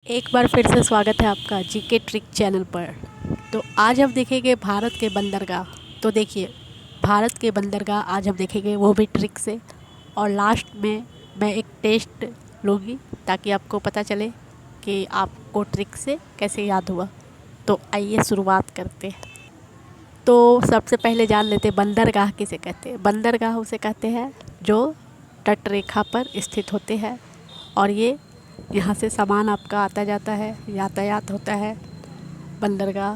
एक बार फिर से स्वागत है आपका जीके ट्रिक चैनल पर। तो आज हम देखेंगे भारत के बंदरगाह। तो देखिए, भारत के बंदरगाह आज हम देखेंगे, वो भी ट्रिक से। और लास्ट में मैं एक टेस्ट लूँगी ताकि आपको पता चले कि आपको ट्रिक से कैसे याद हुआ। तो आइए शुरुआत करते हैं। तो सबसे पहले जान लेते बंदरगाह किसे कहते हैं। बंदरगाह उसे कहते हैं जो तट रेखा पर स्थित होते हैं और ये यहाँ से सामान आपका आता जाता है, यातायात होता है। बंदरगाह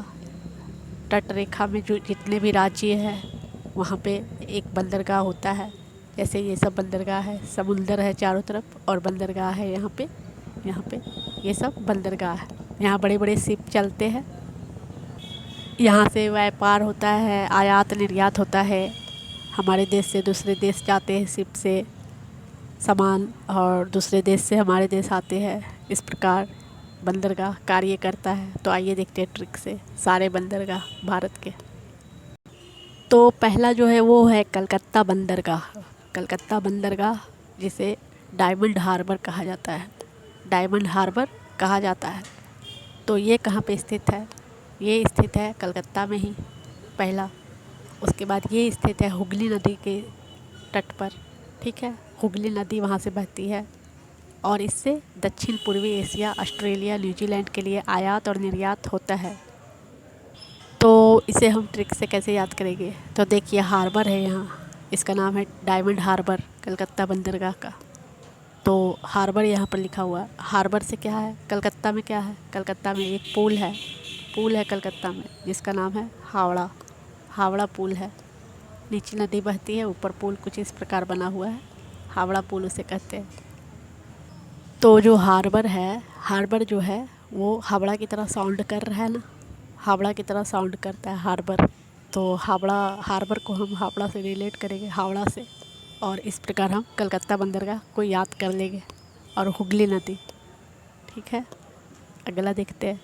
तट रेखा में जो जितने भी राज्य हैं वहाँ पे एक बंदरगाह होता है। जैसे ये सब बंदरगाह है, समुंदर है चारों तरफ और बंदरगाह है यहाँ पे ये सब बंदरगाह है। यहाँ बड़े बड़े शिप चलते हैं, यहाँ से व्यापार होता है, आयात निर्यात होता है। हमारे देश से दूसरे देश जाते हैं शिप से सामान और दूसरे देश से हमारे देश आते हैं। इस प्रकार बंदरगाह कार्य करता है। तो आइए देखते हैं ट्रिक से सारे बंदरगाह भारत के। तो पहला जो है वो है कलकत्ता बंदरगाह। कलकत्ता बंदरगाह जिसे डायमंड हार्बर कहा जाता है, डायमंड हार्बर कहा जाता है। तो ये कहाँ पे स्थित है? ये स्थित है कलकत्ता में ही पहला। उसके बाद ये स्थित है हुगली नदी के तट पर, ठीक है। हुगली नदी वहाँ से बहती है और इससे दक्षिण पूर्वी एशिया, ऑस्ट्रेलिया, न्यूजीलैंड के लिए आयात और निर्यात होता है। तो इसे हम ट्रिक से कैसे याद करेंगे? तो देखिए, हार्बर है यहाँ, इसका नाम है डायमंड हार्बर कलकत्ता बंदरगाह का। तो हार्बर यहाँ पर लिखा हुआ है। हार्बर से क्या है? कलकत्ता में क्या है? कलकत्ता में एक पुल है कलकत्ता में जिसका नाम है हावड़ा। हावड़ा पुल है। नीचे नदी बहती है, ऊपर पुल कुछ इस प्रकार बना हुआ है, हावड़ा पुल उसे कहते हैं। तो जो हार्बर है, हार्बर जो है वो हावड़ा की तरह साउंड कर रहा है ना, हावड़ा की तरह साउंड करता है हार्बर। तो हावड़ा, हार्बर को हम हावड़ा से रिलेट करेंगे, हावड़ा से। और इस प्रकार हम कलकत्ता बंदरगाह को याद कर लेंगे। और हुगली नदी, ठीक है। अगला देखते हैं।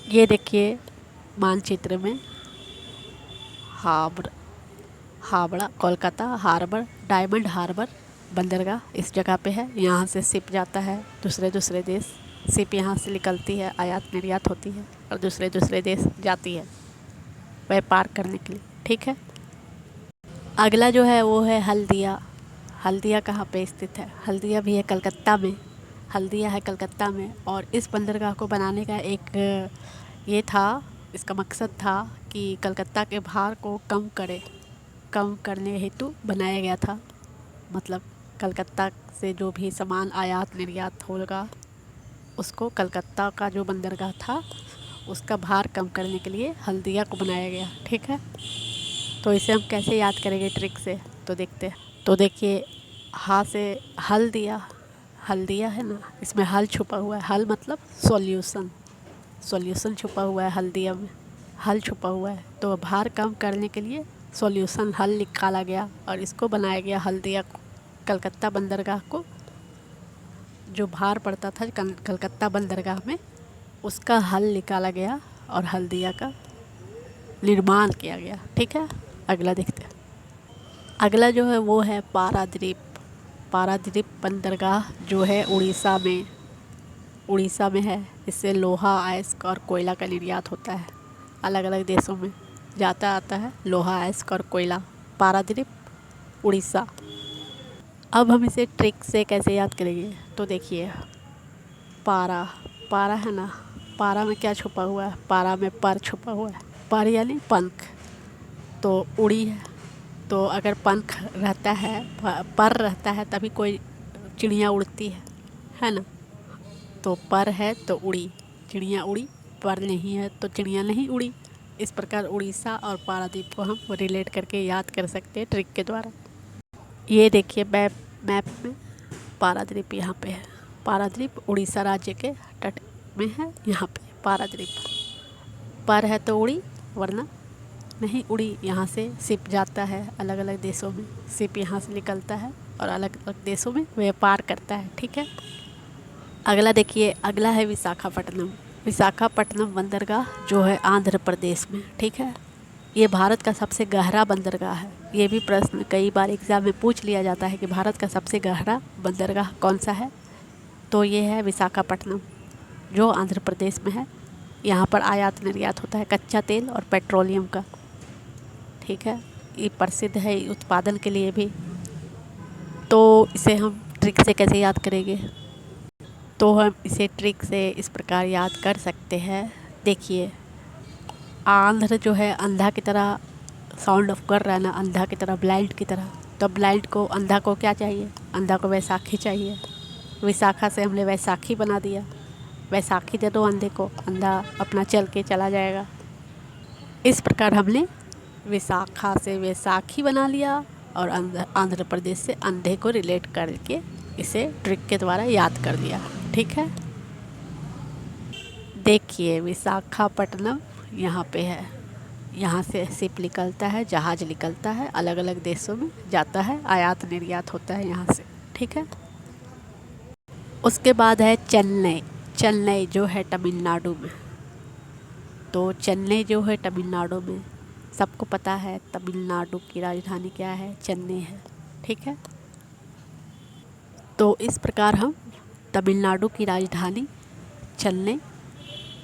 ये देखिए मानचित्र में हावड़ा कोलकाता हार्बर, डायमंड हार्बर बंदरगाह इस जगह पे है। यहाँ से शिप जाता है दूसरे देश, शिप यहाँ से निकलती है, आयात निर्यात होती है और दूसरे देश जाती है व्यापार करने के लिए, ठीक है। अगला जो है वो है हल्दिया। हल्दिया कहाँ पे स्थित है? हल्दिया भी है कलकत्ता में। हल्दिया है कलकत्ता में और इस बंदरगाह को बनाने का एक ये था, इसका मकसद था कि कलकत्ता के भार को कम करने हेतु बनाया गया था। मतलब कलकत्ता से जो भी सामान आयात निर्यात होगा उसको कलकत्ता का जो बंदरगाह था उसका भार कम करने के लिए हल्दिया को बनाया गया, ठीक है। तो इसे हम कैसे याद करेंगे ट्रिक से? तो देखते हैं। तो देखिए, हा से हल्दिया है ना, इसमें हल छुपा हुआ है। हल मतलब सॉल्यूशन छुपा हुआ है हल्दिया में, हल छुपा हुआ है। तो भार कम करने के लिए सॉल्यूशन हल निकाला गया और इसको बनाया गया हल्दिया को। कलकत्ता बंदरगाह को जो भार पड़ता था कलकत्ता बंदरगाह में, उसका हल निकाला गया और हल्दिया का निर्माण किया गया, ठीक है। अगला देखते हैं। अगला जो है वो है पारादीप। पारादीप बंदरगाह जो है उड़ीसा में है। इससे लोहा, अयस्क और कोयला का निर्यात होता है। अलग अलग देशों में जाता आता है लोहा, अयस्क और कोयला। पारादीप, उड़ीसा। अब हम इसे ट्रिक से कैसे याद करेंगे? तो देखिए, पारा है ना, पारा में क्या छुपा हुआ है? पारा में पर छुपा हुआ है। पर यानी पंख। तो उड़ी है, तो अगर पंख रहता है, पर रहता है तभी कोई चिड़िया उड़ती है ना। तो पर है तो उड़ी, चिड़िया उड़ी। पर नहीं है तो चिड़िया नहीं उड़ी। इस प्रकार उड़ीसा और पारादीप को हम रिलेट करके याद कर सकते हैं ट्रिक के द्वारा। ये देखिए मैप में पारादीप यहाँ पे है। पारादीप उड़ीसा राज्य के तट में है। यहाँ पे पारादीप। पर है तो उड़ी, वरना नहीं उड़ी। यहाँ से शिप जाता है अलग अलग देशों में, शिप यहाँ से निकलता है और अलग अलग देशों में व्यापार करता है, ठीक है। अगला देखिए, अगला है विशाखापट्टनम। विशाखापट्टनम बंदरगाह जो है आंध्र प्रदेश में, ठीक है। ये भारत का सबसे गहरा बंदरगाह है। ये भी प्रश्न कई बार एग्जाम में पूछ लिया जाता है कि भारत का सबसे गहरा बंदरगाह कौन सा है। तो ये है विशाखापट्टनम। जो आंध्र प्रदेश में है। यहाँ पर आयात निर्यात होता है कच्चा तेल और पेट्रोलियम का, ठीक है। ये प्रसिद्ध है उत्पादन के लिए भी। तो इसे हम ट्रिक से कैसे याद करेंगे? तो हम इसे ट्रिक से इस प्रकार याद कर सकते हैं। देखिए, आंध्र जो है अंधा की तरह साउंड ऑफ कर रहा है ना, अंधा की तरह, ब्लाइंड की तरह। तो ब्लाइंड को, अंधा को क्या चाहिए? अंधा को वैसाखी चाहिए। विशाखा से हमने वैसाखी बना दिया। वैसाखी दे दो अंधे को, अंधा अपना चल के चला जाएगा। इस प्रकार हमने विशाखा से वैसाखी बना लिया और आंध्र प्रदेश से अंधे को रिलेट करके इसे ट्रिक के द्वारा याद कर लिया, ठीक है। देखिए, विशाखापट्टनम यहाँ पे है। यहाँ से शिप निकलता है, जहाज़ निकलता है, अलग अलग देशों में जाता है, आयात निर्यात होता है यहाँ से, ठीक है। उसके बाद है चेन्नई। चेन्नई जो है तमिलनाडु में। तो चेन्नई जो है तमिलनाडु में, सबको पता है तमिलनाडु की राजधानी क्या है? चेन्नई है, ठीक है। तो इस प्रकार हम तमिलनाडु की राजधानी चेन्नई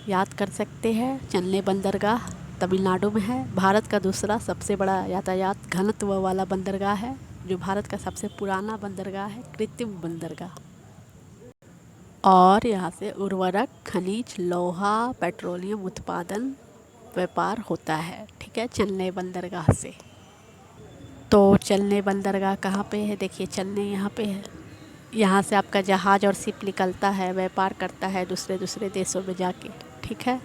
याद कर सकते हैं। चेन्नई बंदरगाह तमिलनाडु में है। भारत का दूसरा सबसे बड़ा यातायात घनत्व वाला बंदरगाह है, जो भारत का सबसे पुराना बंदरगाह है, कृत्रिम बंदरगाह। और यहाँ से उर्वरक, खनिज, लोहा, पेट्रोलियम उत्पादन, व्यापार होता है, ठीक है, चेन्नई बंदरगाह से। तो चेन्नई बंदरगाह कहाँ पे है? देखिए, चेन्नई यहाँ पे है। यहाँ से आपका जहाज़ और शिप निकलता है, व्यापार करता है दूसरे दूसरे देशों में जाके, ठीक है।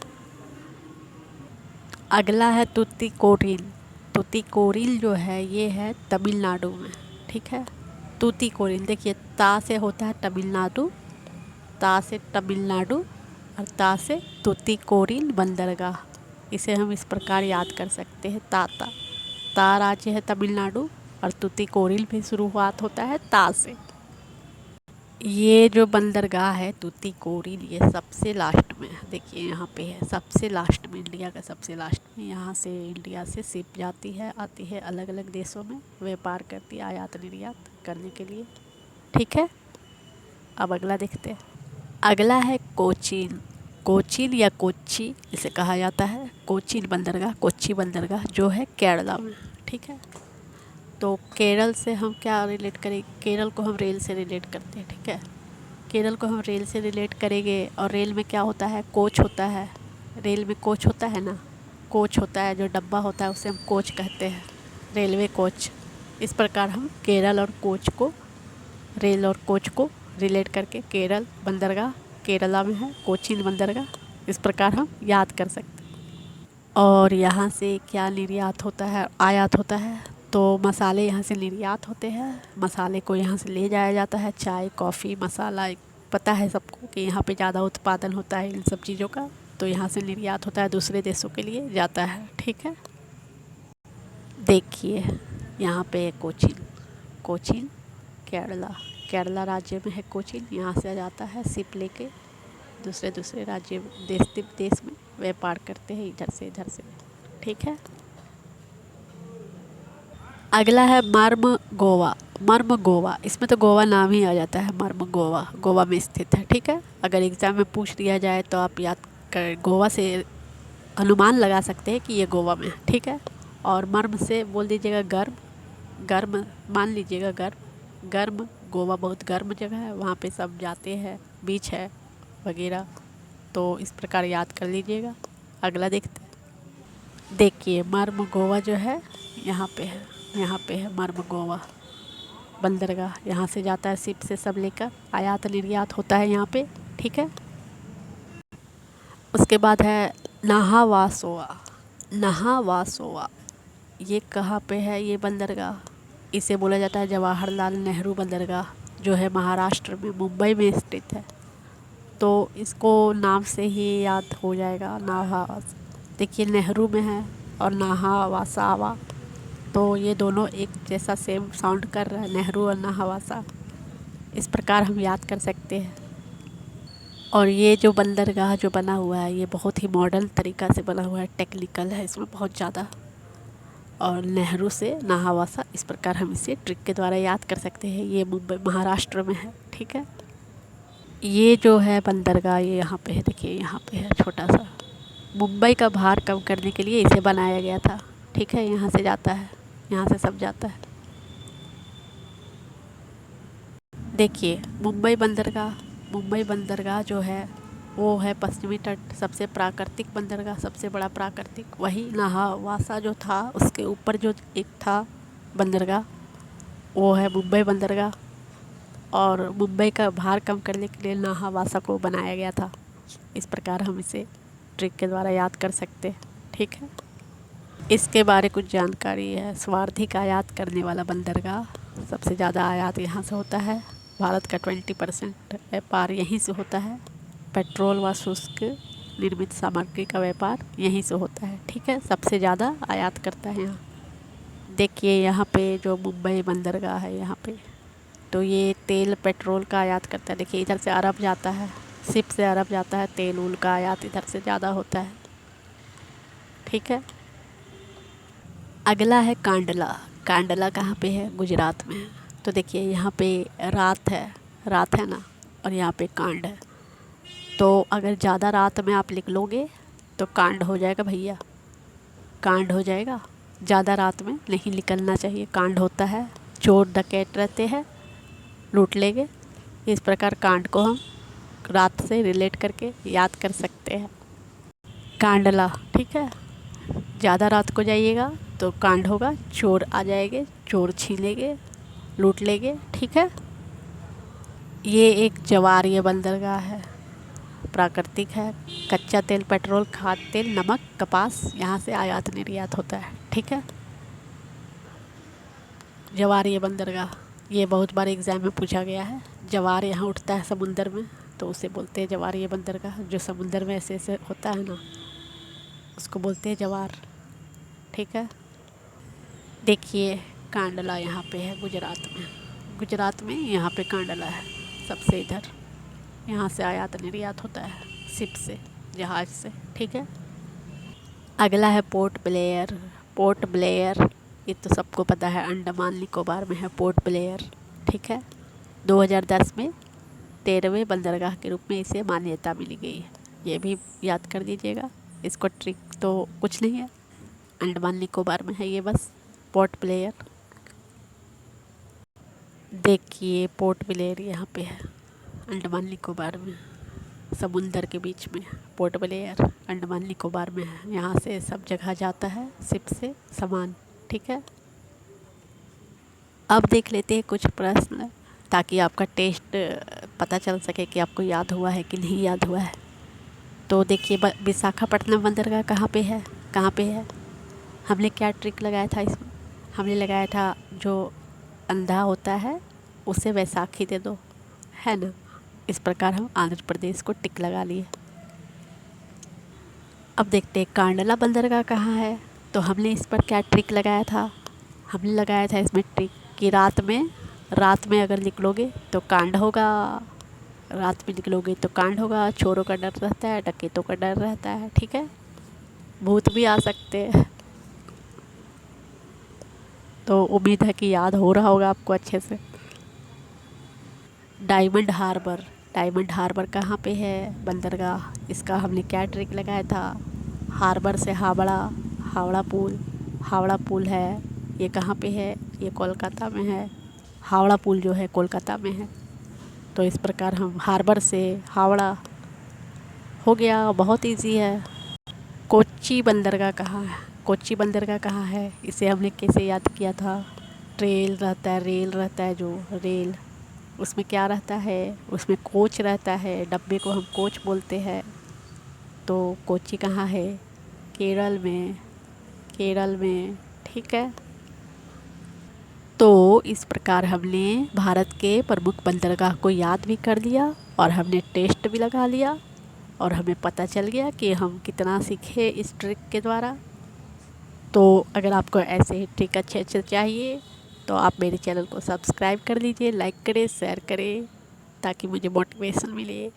अगला है तूतीकोरिन। तूतीकोरिन जो है ये है तमिलनाडु में, ठीक है। तूतीकोरिन, देखिए, ता से होता है तमिलनाडु, ता से तमिलनाडु और ता से तूतीकोरिन बंदरगाह। इसे हम इस प्रकार याद कर सकते हैं। ता राज्य है तमिलनाडु और तूतीकोरिन भी शुरुआत होता है ता से। ये जो बंदरगाह है तूतीकोरिन, ये सबसे लास्ट में है। देखिए, यहाँ पे है सबसे लास्ट में, इंडिया का सबसे लास्ट में। यहाँ से इंडिया से शिप जाती है, आती है, अलग अलग देशों में व्यापार करती है, आयात निर्यात करने के लिए, ठीक है। अब अगला देखते हैं। अगला है कोचीन। कोचीन या कोच्चि इसे कहा जाता है। कोचीन बंदरगाह, कोच्चि बंदरगाह जो है केरला में, ठीक है। तो केरल से हम क्या रिलेट करें? केरल को हम रेल से रिलेट करते हैं, ठीक है। केरल को हम रेल से रिलेट करेंगे। और रेल में क्या होता है? कोच होता है। रेल में कोच होता है ना, कोच होता है, जो डब्बा होता है उसे हम कोच कहते हैं, रेलवे कोच। इस प्रकार हम केरल और कोच को, रेल और कोच को रिलेट करके केरल बंदरगाह केरला में है, कोचीन बंदरगाह, इस प्रकार हम याद कर सकते हैं। और यहाँ से क्या निर्यात होता है, आयात होता है? तो मसाले यहाँ से निर्यात होते हैं, मसाले को यहाँ से ले जाया जाता है। चाय, कॉफ़ी, मसाला, पता है सबको कि यहाँ पे ज़्यादा उत्पादन होता है इन सब चीज़ों का, तो यहाँ से निर्यात होता है, दूसरे देशों के लिए जाता है, ठीक है। देखिए, यहाँ पे है कोचीन। कोचीन केरला, केरला राज्य में है कोचीन। यहाँ से जाता है शिप लेके, दूसरे दूसरे राज्य, देश में व्यापार करते हैं, इधर से, ठीक है। अगला है मर्म गोवा। मर्म गोवा, इसमें तो गोवा नाम ही आ जाता है। मर्म गोवा गोवा में स्थित है, ठीक है। अगर एग्ज़ाम में पूछ दिया जाए तो आप याद कर, गोवा से अनुमान लगा सकते हैं कि ये गोवा में है, ठीक है। और मर्म से बोल दीजिएगा गर्म, गर्म मान लीजिएगा, गर्म। गोवा बहुत गर्म जगह है, वहाँ पे सब जाते हैं, बीच है वगैरह, तो इस प्रकार याद कर लीजिएगा। अगला देखते हैं। देखिए, मर्म गोवा जो है यहाँ पे है, यहाँ पे है मर्म गोवा बंदरगाह। यहाँ से जाता है शिप से, सब लेकर आयात निर्यात होता है यहाँ पे, ठीक है। उसके बाद है नाहावासोवा। नाहावासोवा ये कहाँ पे है? ये बंदरगाह, इसे बोला जाता है जवाहरलाल नेहरू बंदरगाह, जो है महाराष्ट्र में, मुंबई में स्थित है। तो इसको नाम से ही याद हो जाएगा, नाहावास। देखिए, नेहरू में है और नाहावासावा, तो ये दोनों एक जैसा सेम साउंड कर रहा है, नेहरू और नाहावासा। इस प्रकार हम याद कर सकते हैं। और ये जो बंदरगाह जो बना हुआ है, ये बहुत ही मॉडर्न तरीक़ा से बना हुआ है, टेक्निकल है इसमें बहुत ज़्यादा। और नेहरू से नाहावासा, इस प्रकार हम इसे ट्रिक के द्वारा याद कर सकते हैं। ये मुंबई महाराष्ट्र में है, ठीक है। ये जो है बंदरगाह, ये यहाँ पे है, देखिए यहाँ पे है छोटा सा। मुंबई का भार कम करने के लिए इसे बनाया गया था। ठीक है, यहाँ से जाता है, यहाँ से सब जाता है। देखिए मुंबई बंदरगाह जो है वो है पश्चिमी तट, सबसे प्राकृतिक बंदरगाह, सबसे बड़ा प्राकृतिक। वही नाहावासा जो था उसके ऊपर जो एक था बंदरगाह, वो है मुंबई बंदरगाह। और मुंबई का भार कम करने के लिए नाहावासा को बनाया गया था। इस प्रकार हम इसे ट्रिक के द्वारा याद कर सकते हैं। ठीक है, इसके बारे कुछ जानकारी है। सर्वाधिक आयात करने वाला बंदरगाह, सबसे ज़्यादा आयात यहाँ से होता है। भारत का 20% व्यापार यहीं से होता है। पेट्रोल व शुष्क निर्मित सामग्री का व्यापार यहीं से होता है। ठीक है, सबसे ज़्यादा आयात करता है यहाँ। देखिए यहाँ पे जो मुंबई बंदरगाह है यहाँ पे, तो ये तेल पेट्रोल का आयात करता है। देखिए इधर से अरब जाता है, शिप से अरब जाता है, तेल उल का आयात इधर से ज़्यादा होता है। ठीक है, अगला है कांडला। कांडला कहाँ पे है? गुजरात में है। तो देखिए यहाँ पे रात है ना, और यहाँ पे कांड है। तो अगर ज़्यादा रात में आप लिख लोगे तो कांड हो जाएगा भैया, कांड हो जाएगा। ज़्यादा रात में नहीं निकलना चाहिए, कांड होता है। चोर डकैत रहते हैं, लूट लेंगे। इस प्रकार कांड को हम रात से रिलेट करके याद कर सकते हैं। कांडला, ठीक है। ज़्यादा रात को जाइएगा तो कांड होगा, चोर आ जाएंगे, चोर छीनेंगे, लूट लेंगे। ठीक है, ये एक जवारीय बंदरगाह है, प्राकृतिक है। कच्चा तेल, पेट्रोल, खाद्य तेल, नमक, कपास यहाँ से आयात निर्यात होता है। ठीक है, जवारीय बंदरगाह, ये बहुत बार एग्ज़ाम में पूछा गया है। जवार यहाँ उठता है समुंदर में, तो उसे बोलते हैं जवारीय बंदरगाह। जो समुंदर में ऐसे ऐसे होता है ना, उसको बोलते हैं जवार। ठीक है, देखिए कांडला यहाँ पे है गुजरात में यहाँ पे कांडला है सबसे इधर। यहाँ से आयात निर्यात होता है शिप से, जहाज़ से। ठीक है, अगला है पोर्ट ब्लेयर, ये तो सबको पता है, अंडमान निकोबार में है पोर्ट ब्लेयर। ठीक है, 2010 में 13वें बंदरगाह के रूप में इसे मान्यता मिली गई है। ये भी याद कर दीजिएगा, इसको ट्रिक तो कुछ नहीं है, अंडमान निकोबार में है ये बस, पोर्ट ब्लेयर। देखिए पोर्ट ब्लेयर यहाँ पे है, अंडमान निकोबार में, समुंदर के बीच में। पोर्ट ब्लेयर अंडमान निकोबार में है। यहाँ से सब जगह जाता है शिप से सामान। ठीक है, अब देख लेते हैं कुछ प्रश्न, ताकि आपका टेस्ट पता चल सके कि आपको याद हुआ है कि नहीं याद हुआ है। तो देखिए विशाखापट्टनम बंदरगाह कहाँ पे है? हमने क्या ट्रिक लगाया था इसमें? हमने लगाया था जो अंधा होता है उसे वैसाखी दे दो, है ना। इस प्रकार हम आंध्र प्रदेश को टिक लगा लिए। अब देखते हैं कांडला बंदरगाह कहाँ है। तो हमने इस पर क्या ट्रिक लगाया था? हमने लगाया था इसमें ट्रिक कि रात में अगर निकलोगे तो कांड होगा। रात में निकलोगे तो कांड होगा। चोरों का डर रहता है, डकैतों का डर रहता है। ठीक है, भूत भी आ सकते हैं। तो उम्मीद है कि याद हो रहा होगा आपको अच्छे से। डायमंड हार्बर कहाँ पे है बंदरगाह? इसका हमने क्या ट्रिक लगाया था? हार्बर से हावड़ा पुल है, ये कहाँ पे है? ये कोलकाता में है। हावड़ा पुल जो है कोलकाता में है। तो इस प्रकार हम हार्बर से हावड़ा हो गया, बहुत इजी है। कोच्चि बंदरगाह कहाँ है? इसे हमने कैसे याद किया था? रेल रहता है जो रेल, उसमें क्या रहता है? उसमें कोच रहता है, डब्बे को हम कोच बोलते हैं। तो कोच्चि कहाँ है? केरल में। ठीक है, तो इस प्रकार हमने भारत के प्रमुख बंदरगाह को याद भी कर लिया और हमने टेस्ट भी लगा लिया और हमें पता चल गया कि हम कितना सीखे इस ट्रिक के द्वारा। तो अगर आपको ऐसे ही ट्रिक अच्छे चाहिए तो आप मेरे चैनल को सब्सक्राइब कर लीजिए, लाइक करें, शेयर करें, ताकि मुझे मोटिवेशन मिले।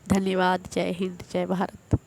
धन्यवाद। जय हिंद, जय भारत।